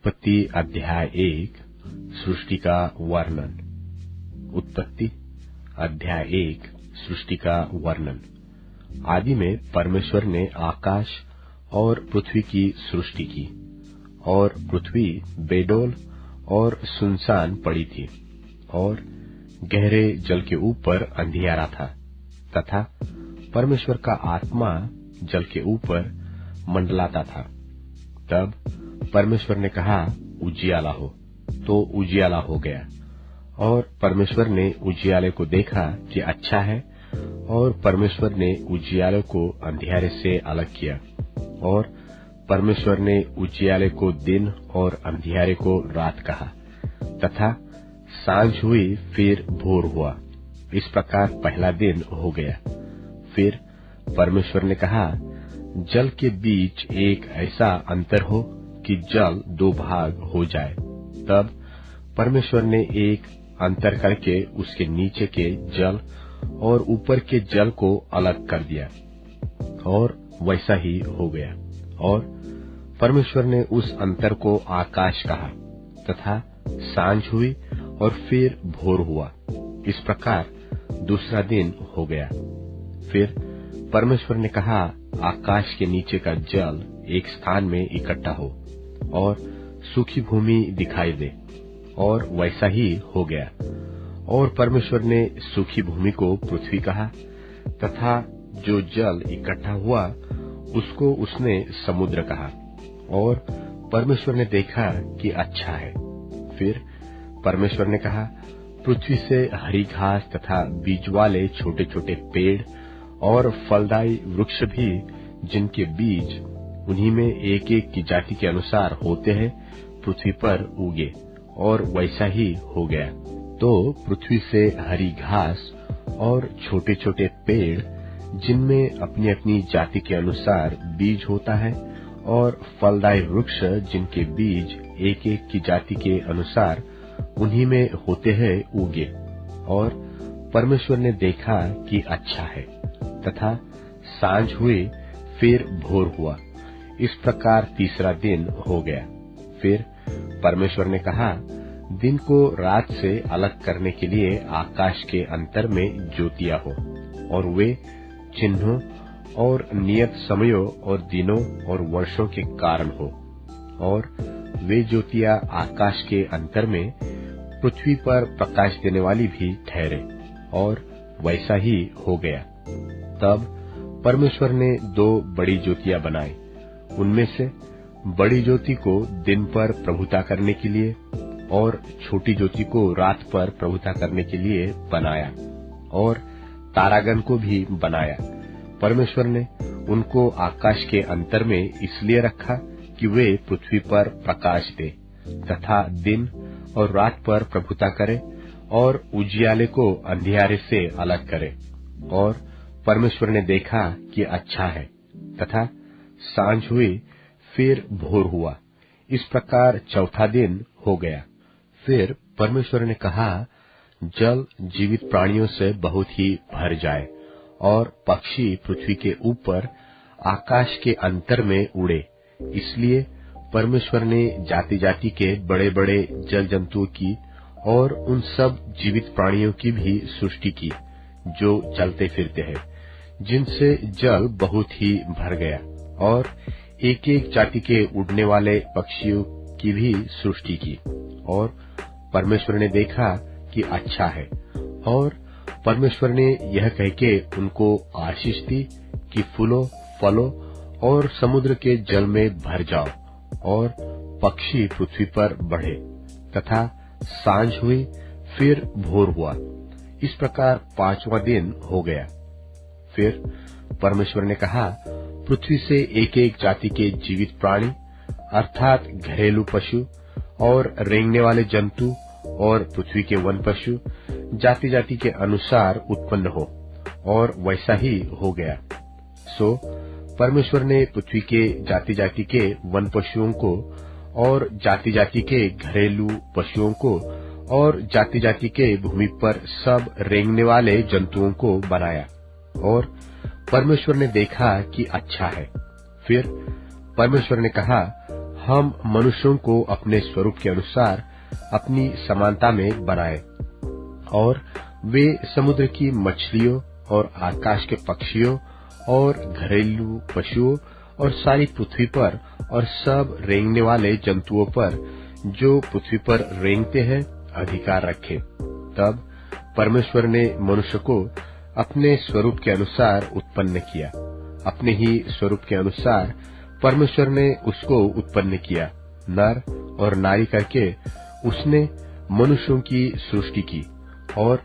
उत्पत्ति अध्याय 1 सृष्टि का वर्णन। उत्पत्ति अध्याय 1 सृष्टि का वर्णन। आदि में परमेश्वर ने आकाश और पृथ्वी की सृष्टि की, और पृथ्वी बेडौल और सुनसान पड़ी थी, और गहरे जल के ऊपर अंधियारा था, तथा परमेश्वर का आत्मा जल के ऊपर मंडलाता था। तब परमेश्वर ने कहा, उजियाला हो, तो उजियाला हो गया। और परमेश्वर ने उजियाले को देखा कि अच्छा है, और परमेश्वर ने उजियाले को अंधियारे से अलग किया, और परमेश्वर ने उजियाले को दिन और अंधियारे को रात कहा, तथा सांझ हुई फिर भोर हुआ। इस प्रकार पहला दिन हो गया। फिर परमेश्वर ने कहा, जल के बीच एक ऐसा अंतर हो कि जल दो भाग हो जाए। तब परमेश्वर ने एक अंतर करके उसके नीचे के जल और ऊपर के जल को अलग कर दिया, और वैसा ही हो गया। और परमेश्वर ने उस अंतर को आकाश कहा, तथा सांझ हुई और फिर भोर हुआ। इस प्रकार दूसरा दिन हो गया। फिर परमेश्वर ने कहा, आकाश के नीचे का जल एक स्थान में इकट्ठा हो, और सूखी भूमि दिखाई दे, और वैसा ही हो गया। और परमेश्वर ने सूखी भूमि को पृथ्वी कहा, तथा जो जल इकट्ठा हुआ उसको उसने समुद्र कहा। और परमेश्वर ने देखा कि अच्छा है। फिर परमेश्वर ने कहा, पृथ्वी से हरी घास तथा बीज वाले छोटे छोटे पेड़ और फलदायी वृक्ष भी, जिनके बीज उन्हीं में एक एक की जाति के अनुसार होते हैं, पृथ्वी पर उगे, और वैसा ही हो गया। तो पृथ्वी से हरी घास और छोटे छोटे पेड़, जिनमें अपनी अपनी जाति के अनुसार बीज होता है, और फलदायी वृक्ष, जिनके बीज एक एक की जाति के अनुसार उन्हीं में होते हैं, उगे। और परमेश्वर ने देखा कि अच्छा है, तथा सांझ हुई फिर भोर हुआ। इस प्रकार तीसरा दिन हो गया। फिर परमेश्वर ने कहा, दिन को रात से अलग करने के लिए आकाश के अंतर में ज्योतियां हो, और वे चिन्हों और नियत समयों और दिनों और वर्षों के कारण हो। और वे ज्योतियां आकाश के अंतर में पृथ्वी पर प्रकाश देने वाली भी ठहरे, और वैसा ही हो गया। तब परमेश्वर ने दो बड़ी ज्योतियां बनाई। उनमें से बड़ी ज्योति को दिन पर प्रभुता करने के लिए, और छोटी ज्योति को रात पर प्रभुता करने के लिए बनाया। और तारागण को भी बनाया। परमेश्वर ने उनको आकाश के अंतर में इसलिए रखा कि वे पृथ्वी पर प्रकाश दे, तथा दिन और रात पर प्रभुता करे, और उजियाले को अंधियारे से अलग करे। और परमेश्वर ने देखा कि अच्छा है, तथा सांझ हुई फिर भोर हुआ। इस प्रकार चौथा दिन हो गया। फिर परमेश्वर ने कहा, जल जीवित प्राणियों से बहुत ही भर जाए, और पक्षी पृथ्वी के ऊपर आकाश के अंतर में उड़े। इसलिए परमेश्वर ने जाति जाति के बड़े बड़े जल जंतुओं की और उन सब जीवित प्राणियों की भी सृष्टि की, जो चलते फिरते हैं, जिनसे जल बहुत ही भर गया। और एक एक जाति के उड़ने वाले पक्षियों की भी सृष्टि की। और परमेश्वर ने देखा कि अच्छा है। और परमेश्वर ने यह कह के उनको आशीष दी कि फूलो, फलो और समुद्र के जल में भर जाओ, और पक्षी पृथ्वी पर बढ़े। तथा सांझ हुई फिर भोर हुआ। इस प्रकार पांचवां दिन हो गया। फिर परमेश्वर ने कहा, पृथ्वी से एक एक जाति के जीवित प्राणी, अर्थात घरेलू पशु और रेंगने वाले जंतु और पृथ्वी के वन पशु, जाति जाति के अनुसार उत्पन्न हो, और वैसा ही हो गया। सो परमेश्वर ने पृथ्वी के जाति जाति के वन पशुओं को, और जाति जाति के घरेलू पशुओं को, और जाति जाति के भूमि पर सब रेंगने वाले जंतुओं को बनाया। और परमेश्वर ने देखा कि अच्छा है। फिर परमेश्वर ने कहा, हम मनुष्यों को अपने स्वरूप के अनुसार अपनी समानता में बनाए, और वे समुद्र की मछलियों और आकाश के पक्षियों और घरेलू पशुओं और सारी पृथ्वी पर और सब रेंगने वाले जंतुओं पर जो पृथ्वी पर रेंगते हैं अधिकार रखे। तब परमेश्वर ने मनुष्य को अपने स्वरूप के अनुसार उत्पन्न किया, अपने ही स्वरूप के अनुसार परमेश्वर ने उसको उत्पन्न किया, नर और नारी करके उसने मनुष्यों की सृष्टि की। और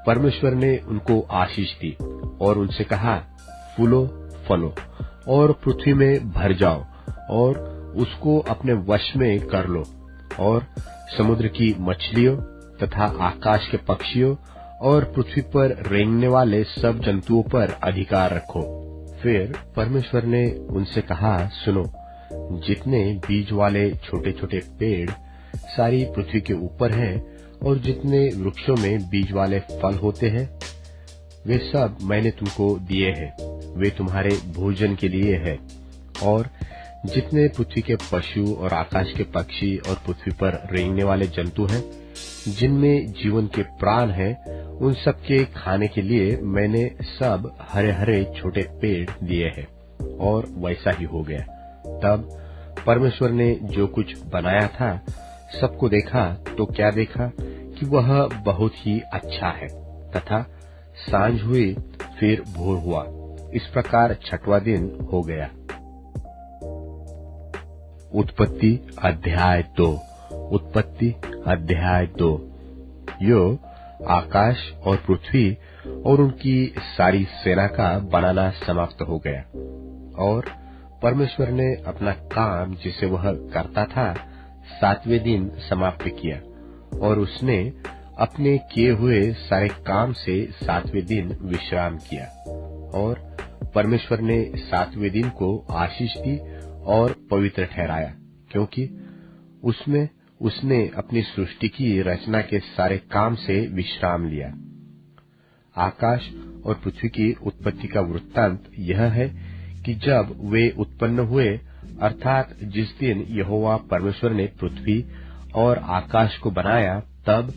परमेश्वर ने उनको आशीष दी और उनसे कहा, फूलो फलो और पृथ्वी में भर जाओ और उसको अपने वश में कर लो, और समुद्र की मछलियों तथा आकाश के पक्षियों और पृथ्वी पर रेंगने वाले सब जंतुओं पर अधिकार रखो। फिर परमेश्वर ने उनसे कहा, सुनो, जितने बीज वाले छोटे छोटे पेड़ सारी पृथ्वी के ऊपर हैं और जितने वृक्षों में बीज वाले फल होते हैं, वे सब मैंने तुमको दिए हैं, वे तुम्हारे भोजन के लिए है। और जितने पृथ्वी के पशु और आकाश के पक्षी और पृथ्वी पर रेंगने वाले जंतु हैं, जिनमें जीवन के प्राण हैं, उन सब के खाने के लिए मैंने सब हरे हरे छोटे पेड़ दिए हैं। और वैसा ही हो गया। तब परमेश्वर ने जो कुछ बनाया था सबको देखा, तो क्या देखा कि वह बहुत ही अच्छा है। तथा सांझ हुई, फिर भोर हुआ। इस प्रकार छठवां दिन हो गया। उत्पत्ति अध्याय 2। उत्पत्ति अध्याय 2। यो आकाश और पृथ्वी और उनकी सारी सेना का बनाना समाप्त हो गया। और परमेश्वर ने अपना काम जिसे वह करता था 7वें दिन समाप्त किया, और उसने अपने किए हुए सारे काम से 7वें दिन विश्राम किया। और परमेश्वर ने 7वें दिन को आशीष दी और पवित्र ठहराया, क्योंकि उसमें उसने अपनी सृष्टि की रचना के सारे काम से विश्राम लिया। आकाश और पृथ्वी की उत्पत्ति का वृत्तांत यह है कि जब वे उत्पन्न हुए, अर्थात जिस दिन यहोवा परमेश्वर ने पृथ्वी और आकाश को बनाया, तब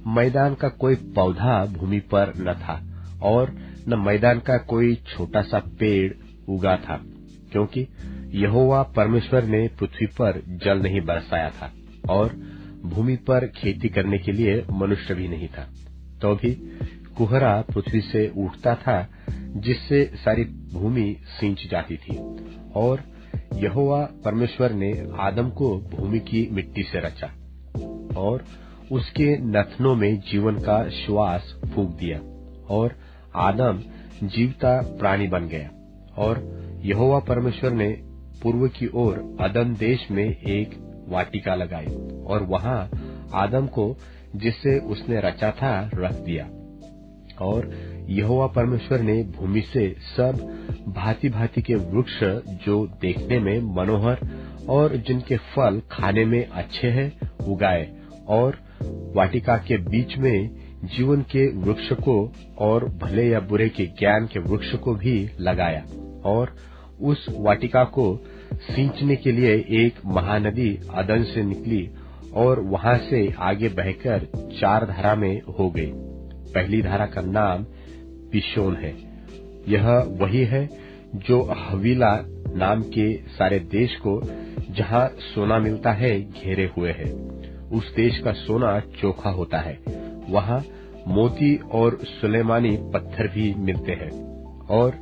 मैदान का कोई पौधा भूमि पर न था और न मैदान का कोई छोटा सा पेड़ उगा था, क्योंकि यहोवा परमेश्वर ने पृथ्वी पर जल नहीं बरसाया था और भूमि पर खेती करने के लिए मनुष्य भी नहीं था। तो भी कुहरा पृथ्वी से उठता था, जिससे सारी भूमि सींच जाती थी। और यहोवा परमेश्वर ने आदम को भूमि की मिट्टी से रचा और उसके नथनों में जीवन का श्वास फूंक दिया, और आदम जीवता प्राणी बन गया। और यहोवा परमेश्वर ने पूर्व की ओर अदन देश में एक वाटिका लगाई और वहां आदम को, जिसे उसने रचा था, रख दिया। और यहोवा परमेश्वर ने भूमि से सब भांति भांति के वृक्ष जो देखने में मनोहर और जिनके फल खाने में अच्छे हैं उगाए, और वाटिका के बीच में जीवन के वृक्ष को और भले या बुरे के ज्ञान के वृक्ष को भी लगाया। और उस वाटिका को सींचने के लिए एक महानदी अदन से निकली और वहां से आगे बहकर 4 धारा में हो गई। पहली धारा का नाम पिशोन है। यह वही है जो हवीला नाम के सारे देश को, जहां सोना मिलता है, घेरे हुए है। उस देश का सोना चोखा होता है, वहां मोती और सुलेमानी पत्थर भी मिलते हैं। और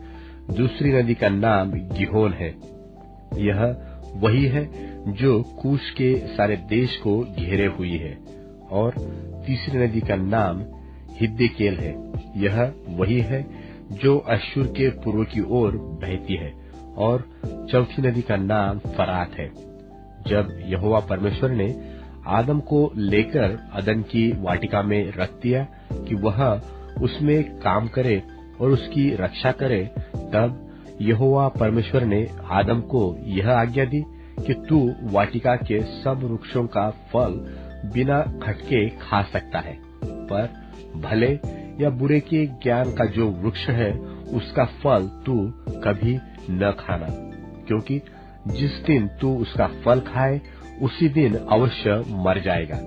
दूसरी नदी का नाम गिहोन है। यह वही है जो कूश के सारे देश को घेरे हुई है। और तीसरी नदी का नाम हिद्देकेल है। यह वही है जो अश्शूर के पूर्व की ओर बहती है। और चौथी नदी का नाम फरात है। जब यहोवा परमेश्वर ने आदम को लेकर अदन की वाटिका में रख दिया कि वह उसमें काम करे और उसकी रक्षा करे, तब यहोवा परमेश्वर ने आदम को यह आज्ञा दी कि तू वाटिका के सब वृक्षों का फल बिना खटके खा सकता है, पर भले या बुरे के ज्ञान का जो वृक्ष है उसका फल तू कभी न खाना, क्योंकि जिस दिन तू उसका फल खाए उसी दिन अवश्य मर जाएगा।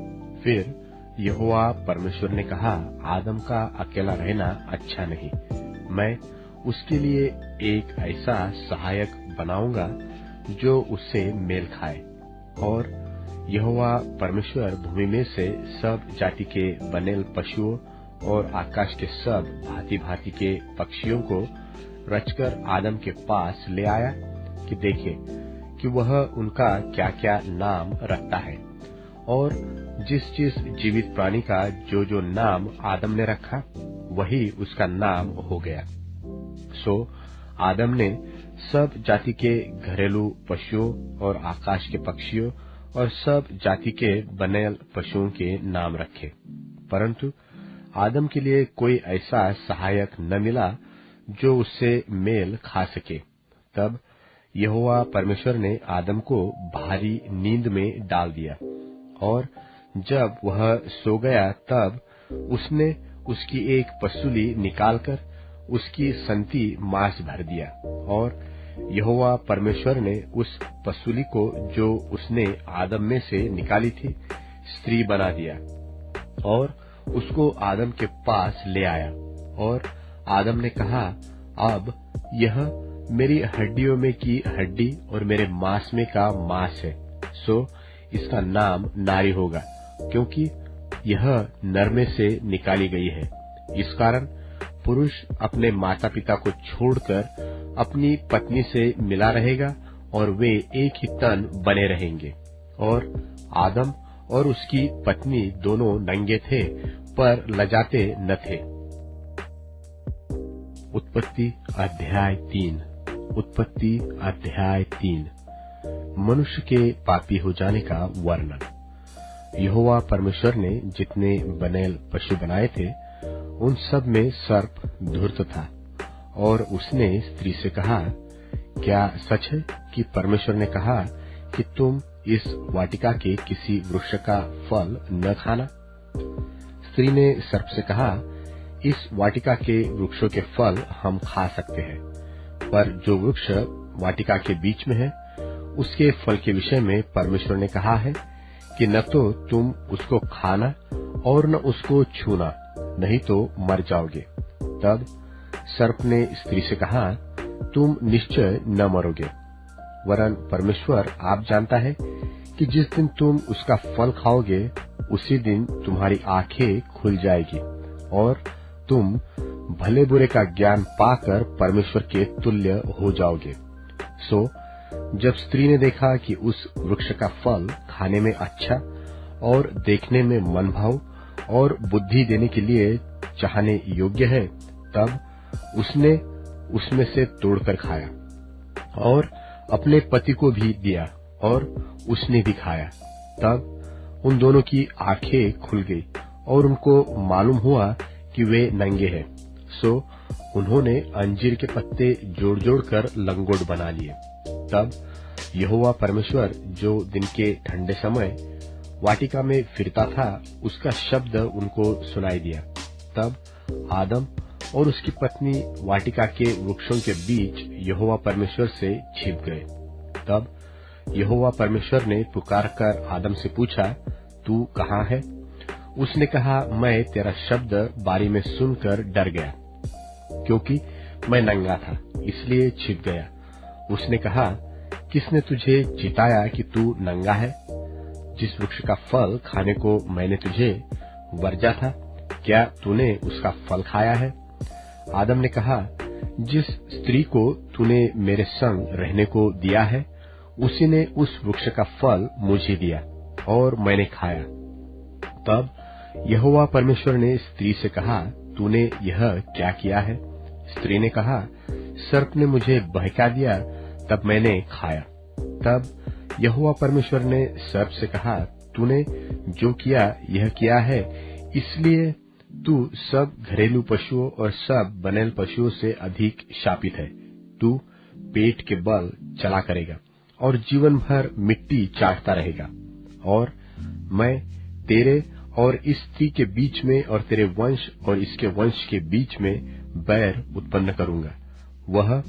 फिर यहोवा परमेश्वर ने कहा, आदम का अकेला रहना अच्छा नहीं, मैं उसके लिए एक ऐसा सहायक बनाऊंगा जो उससे मेल खाए। और यहोवा परमेश्वर भूमि में से सब जाति के बनेल पशुओं और आकाश के सब भांति भांति के पक्षियों को रचकर आदम के पास ले आया कि देखे कि वह उनका क्या क्या नाम रखता है। और जिस जिस जीवित प्राणी का जो जो नाम आदम ने रखा वही उसका नाम हो गया। सो आदम ने सब जाति के घरेलू पशुओं और आकाश के पक्षियों और सब जाति के बनेल पशुओं के नाम रखे, परंतु आदम के लिए कोई ऐसा सहायक न मिला जो उससे मेल खा सके। तब यहोवा परमेश्वर ने आदम को भारी नींद में डाल दिया, और जब वह सो गया तब उसने उसकी एक पसूली निकालकर उसकी संती मांस भर दिया, और यहोवा परमेश्वर ने उस पसूली को जो उसने आदम में से निकाली थी स्त्री बना दिया और उसको आदम के पास ले आया। और आदम ने कहा, अब यह मेरी हड्डियों में की हड्डी और मेरे मांस में का मांस है, सो इसका नाम नारी होगा, क्योंकि यह नर में से निकाली गई है। इस कारण पुरुष अपने माता पिता को छोड़कर अपनी पत्नी से मिला रहेगा और वे एक ही तन बने रहेंगे। और आदम और उसकी पत्नी दोनों नंगे थे पर लजाते न थे। उत्पत्ति अध्याय 3। उत्पत्ति अध्याय 3। मनुष्य के पापी हो जाने का वर्णन। यहोवा परमेश्वर ने जितने बनेल पशु बनाए थे उन सब में सर्प धूर्त था, और उसने स्त्री से कहा, क्या सच है कि परमेश्वर ने कहा कि तुम इस वाटिका के किसी वृक्ष का फल न खाना? स्त्री ने सर्प से कहा, इस वाटिका के वृक्षों के फल हम खा सकते हैं, पर जो वृक्ष वाटिका के बीच में है उसके फल के विषय में परमेश्वर ने कहा है कि न तो तुम उसको खाना और न उसको छूना, नहीं तो मर जाओगे। तब सर्प ने स्त्री से कहा, तुम निश्चय न मरोगे, वरन परमेश्वर आप जानता है कि जिस दिन तुम उसका फल खाओगे उसी दिन तुम्हारी आंखें खुल जाएगी और तुम भले बुरे का ज्ञान पाकर परमेश्वर के तुल्य हो जाओगे। सो जब स्त्री ने देखा कि उस वृक्ष का फल खाने में अच्छा और देखने में मनभाव और बुद्धि देने के लिए चाहने योग्य है, तब उसने उसमें से तोड़कर खाया और अपने पति को भी दिया और उसने भी खाया। तब उन दोनों की आंखें खुल गई और उनको मालूम हुआ कि वे नंगे हैं। सो उन्होंने अंजीर के पत्ते जोड़ जोड़ कर लंगोट बना लिए। तब यहोवा परमेश्वर जो दिन के ठंडे समय वाटिका में फिरता था उसका शब्द उनको सुनाई दिया। तब आदम और उसकी पत्नी वाटिका के वृक्षों के बीच यहोवा परमेश्वर से छिप गए। तब यहोवा परमेश्वर ने पुकारकर आदम से पूछा, तू कहाँ है? उसने कहा, मैं तेरा शब्द बारी में सुनकर डर गया, क्योंकि मैं नंगा था इसलिए छिप गया। उसने कहा, किसने तुझे चिताया कि तू नंगा है? जिस वृक्ष का फल खाने को मैंने तुझे वर्जा था, क्या तूने उसका फल खाया है? आदम ने कहा, जिस स्त्री को तूने मेरे संग रहने को दिया है उसी ने उस वृक्ष का फल मुझे दिया और मैंने खाया। तब यहोवा परमेश्वर ने स्त्री से कहा, तूने यह क्या किया है? स्त्री ने कहा, सर्प ने मुझे बहका दिया तब मैंने खाया। तब यहोवा परमेश्वर ने सर्प से कहा, तूने जो किया यह किया है, इसलिए तू सब घरेलू पशुओं और सब बनेल पशुओं से अधिक शापित है। तू पेट के बल चला करेगा और जीवन भर मिट्टी चाटता रहेगा। और मैं तेरे और इस स्त्री के बीच में और तेरे वंश और इसके वंश के बीच में बैर उत्पन्न करूंगा। वह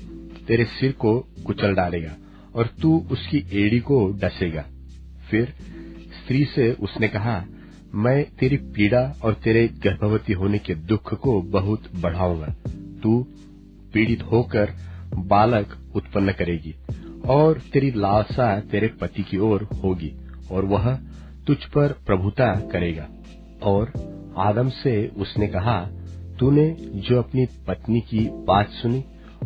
तेरे सिर को कुचल डालेगा और तू उसकी एड़ी को डसेगा। फिर स्त्री से उसने कहा, मैं तेरी पीड़ा और तेरे गर्भवती होने के दुख को बहुत बढ़ाऊंगा। तू पीड़ित होकर बालक उत्पन्न करेगी और तेरी लालसा तेरे पति की ओर होगी और वह तुझ पर प्रभुता करेगा। और आदम से उसने कहा, तूने जो अपनी पत्नी की बात सुनी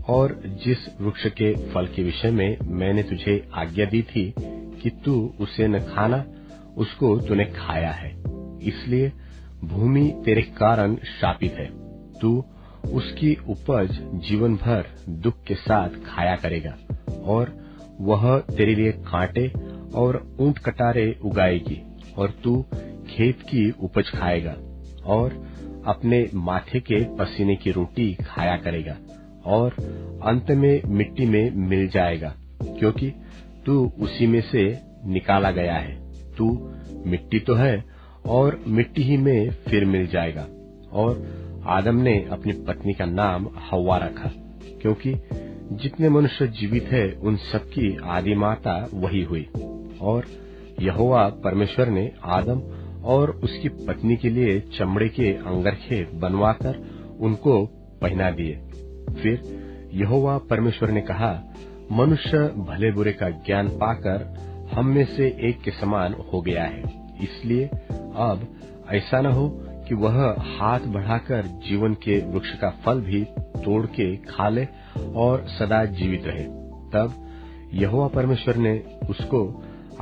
और जिस वृक्ष के फल के विषय में मैंने तुझे आज्ञा दी थी कि तू उसे न खाना, उसको तूने खाया है, इसलिए भूमि तेरे कारण शापित है। तू उसकी उपज जीवन भर दुख के साथ खाया करेगा और वह तेरे लिए कांटे और ऊंट कटारे उगाएगी और तू खेत की उपज खाएगा और अपने माथे के पसीने की रोटी खाया करेगा और अंत में मिट्टी में मिल जाएगा, क्योंकि तू उसी में से निकाला गया है। तू मिट्टी तो है और मिट्टी ही में फिर मिल जाएगा। और आदम ने अपनी पत्नी का नाम हव्वा रखा, क्योंकि जितने मनुष्य जीवित है उन सबकी आदि माता वही हुई। और यहोवा परमेश्वर ने आदम और उसकी पत्नी के लिए चमड़े के अंगरखे बनवाकर उनको पहना दिए। फिर यहोवा परमेश्वर ने कहा, मनुष्य भले बुरे का ज्ञान पाकर हम में से एक के समान हो गया है, इसलिए अब ऐसा न हो कि वह हाथ बढ़ाकर जीवन के वृक्ष का फल भी तोड़ के खा ले और सदा जीवित रहे। तब यहोवा परमेश्वर ने उसको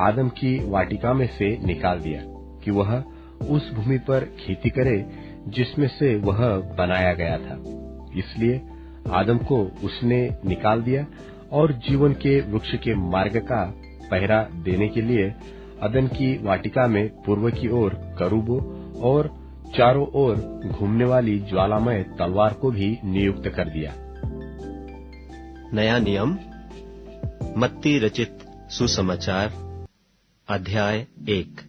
आदम की वाटिका में से निकाल दिया कि वह उस भूमि पर खेती करे जिसमें से वह बनाया गया था। इसलिए आदम को उसने निकाल दिया और जीवन के वृक्ष के मार्ग का पहरा देने के लिए अदन की वाटिका में पूर्व की ओर करूबों और चारों ओर घूमने वाली ज्वालामय तलवार को भी नियुक्त कर दिया। नया नियम मत्ती रचित सुसमाचार अध्याय 1।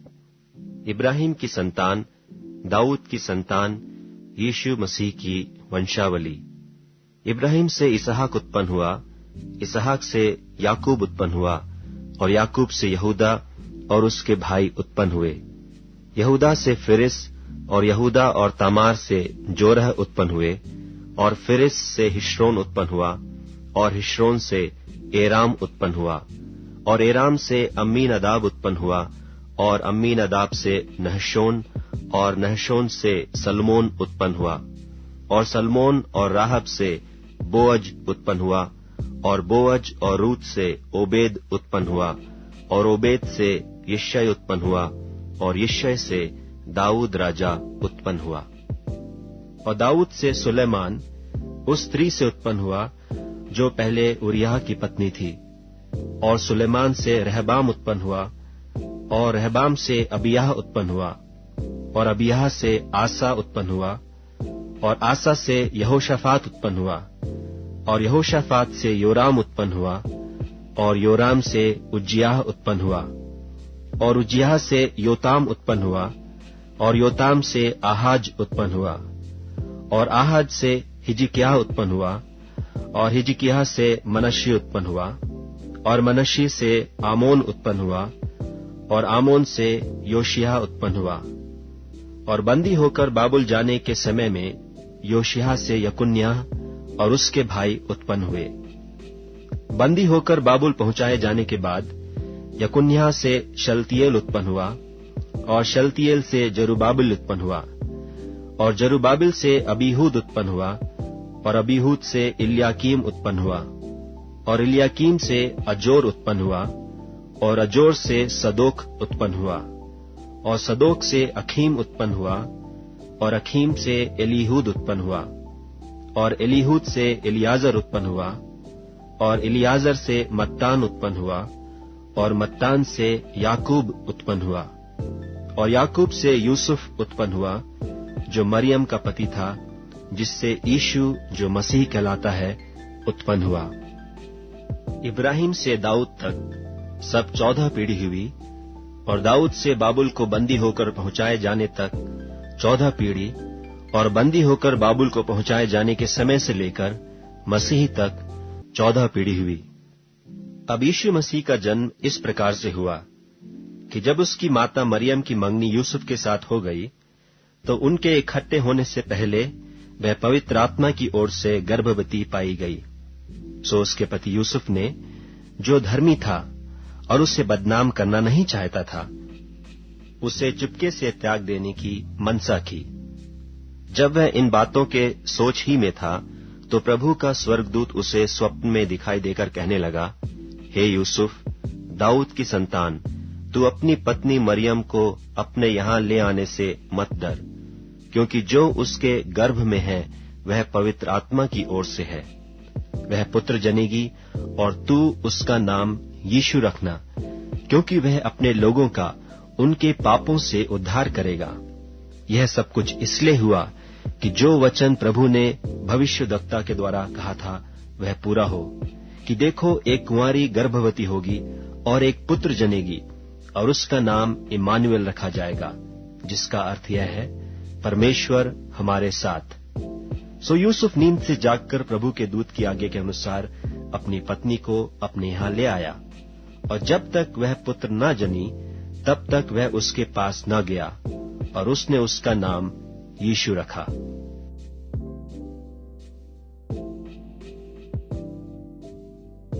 इब्राहिम की संतान, दाऊद की संतान, यीशु मसीह की वंशावली। इब्राहिम से इसहाक उत्पन्न हुआ, इसहाक से याकूब उत्पन्न हुआ और याकूब से यहूदा और उसके भाई उत्पन्न हुए। यहूदा से फिरिस और यहूदा और तामार से जोरह उत्पन्न हुए और फिरिस से हिश्रोन उत्पन्न हुआ और हिश्रोन से एराम उत्पन्न हुआ और एराम से अम्मीनादाब उत्पन्न हुआ और अम्मीनादाब से नहशोन और नहशोन से सलमोन उत्पन्न हुआ और सलमोन और राहब से बोअज उत्पन्न हुआ और बोअज और रूत से ओबेद उत्पन्न हुआ और ओबेद से यिशै उत्पन्न हुआ और यिशै से दाऊद राजा उत्पन्न हुआ। और दाऊद से सुलेमान उस स्त्री से उत्पन्न हुआ जो पहले उरिय्याह की पत्नी थी। और सुलेमान से रहबाम उत्पन्न हुआ और रहबाम से अबिय्याह उत्पन्न हुआ और अबिय्याह से आसा उत्पन्न हुआ और आसा से यहोशाफात उत्पन्न हुआ और यहोशाफात से योराम उत्पन्न हुआ और योराम से उज्जियाह उत्पन्न हुआ और उज्जियाह से योताम उत्पन्न हुआ और योताम से आहाज उत्पन्न हुआ और आहाज से हिजकिय्याह उत्पन्न हुआ और हिजकिय्याह से मनश्शी उत्पन्न हुआ और मनश्शी से आमोन उत्पन्न हुआ और आमोन से योशिय्याह उत्पन्न हुआ। और बंदी होकर बाबुल जाने के समय में योशिय्याह से यकुन्याह और उसके भाई उत्पन्न हुए। बंदी होकर बाबुल पहुंचाए जाने के बाद यकुन्याह से शलतियेल उत्पन्न हुआ और शलतियेल से जरुब्बाबिल उत्पन्न हुआ और जरुब्बाबिल से अबीहूद उत्पन्न हुआ और अबीहूद से इल्याकीम उत्पन्न हुआ और इल्याकीम से अजोर उत्पन्न हुआ और अजोर से सदोक उत्पन्न हुआ और सदोक से अखीम उत्पन्न हुआ और अखीम से एलीहूद उत्पन्न हुआ और एलीहूद से इलियाजर उत्पन्न हुआ और इलियाजर से मत्तान उत्पन्न हुआ और मत्तान से याकूब उत्पन्न हुआ और याकूब से यूसुफ उत्पन्न हुआ जो मरियम का पति था, जिससे यीशु जो मसीह कहलाता है उत्पन्न हुआ। इब्राहिम से दाऊद तक सब 14 पीढ़ी हुई और दाऊद से बाबुल को बंदी होकर पहुंचाए जाने तक 14 पीढ़ी और बंदी होकर बाबुल को पहुंचाए जाने के समय से लेकर मसीह तक 14 पीढ़ी हुई। अब यीशु मसीह का जन्म इस प्रकार से हुआ कि जब उसकी माता मरियम की मंगनी यूसुफ के साथ हो गई, तो उनके इकट्ठे होने से पहले वह पवित्र आत्मा की ओर से गर्भवती पाई गई। सो उसके पति यूसुफ ने, जो धर्मी था और उसे बदनाम करना नहीं चाहता था, उसे चुपके से त्याग देने की मनसा की। जब वह इन बातों के सोच ही में था, तो प्रभु का स्वर्गदूत उसे स्वप्न में दिखाई देकर कहने लगा, हे यूसुफ, दाऊद की संतान, तू अपनी पत्नी मरियम को अपने यहाँ ले आने से मत डर, क्योंकि जो उसके गर्भ में है वह पवित्र आत्मा की ओर से है। वह पुत्र जनेगी और तू उसका नाम यीशु रखना, क्योंकि वह अपने लोगों का उनके पापों से उद्धार करेगा। यह सब कुछ इसलिए हुआ कि जो वचन प्रभु ने भविष्यद्वक्ता के द्वारा कहा था वह पूरा हो, कि देखो, एक कुंवारी गर्भवती होगी और एक पुत्र जनेगी और उसका नाम इम्मानुएल रखा जाएगा, जिसका अर्थ यह है, परमेश्वर हमारे साथ। सो यूसुफ नींद से जागकर प्रभु के दूत की आज्ञा के अनुसार अपनी पत्नी को अपने यहाँ ले आया, और जब तक वह पुत्र न जनी तब तक वह उसके पास न गया, और उसने उसका नाम यीशु रखा।